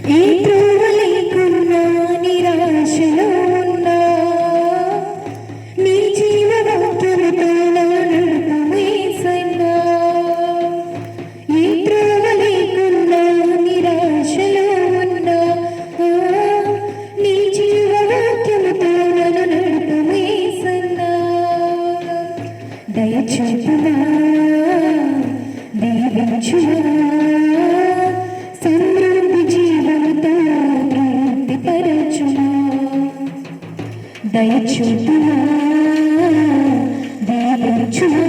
ఏ త్రోవ లేకున్నా నిరాశలో ఉన్నా నీ జీవవాక్యముతో నడుపు యేసయ్యా. ఏ త్రోవ లేకున్నా నిరాశలో ఉన్నా నీ జీవవాక్యముతో నడుపు యేసయ్యా. దయచూపుమా దీవించుమా దయచూపుమా దీవించుమా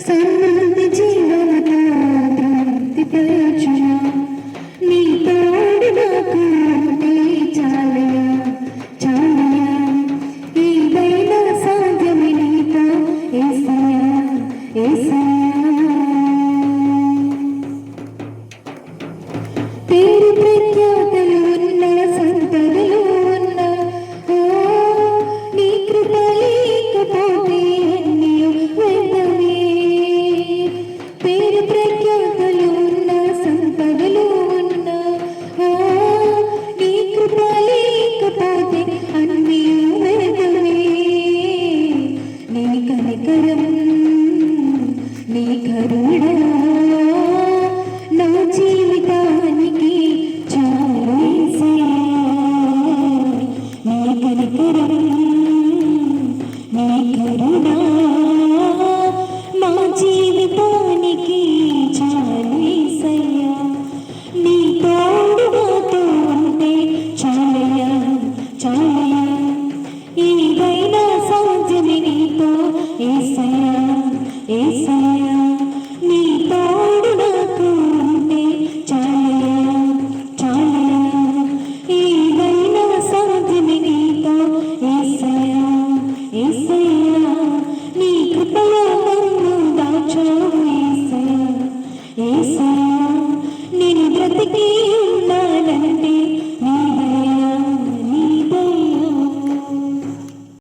సమృద్ధి జీవముతో తృప్తిపరచుమా. నీ తోడు నాకు ఉంటే చాలయ్యా చాలయ్యా. ఏదైనా సాధ్యమే నీతో యేసయ్యా యేసయ్యా. పేరు ప్రఖ్యాతలు ఉన్న సంపదలు ఉన్న నీ కృప లేకపోతే అన్నియు వ్యర్థమే. పేరు ప్రఖ్యాతలు ఉన్న సంపదలు ఉన్న నీ కృప లేకపోతే అన్నియు వ్యర్థమే. నీ కనికరం నీ కరుణ నా జీవితానికి చాలు యేసయ్యా. నీ కనికరం నీ కరుణ నా జీవితానికి చాలు యేసయ్యా. నీ తోడు నాతో ఉంటే చాలయ్యా చాలయ్యా. ఏదైనా సాధ్యమే నీతో యేసయ్యా యేసయ్యా.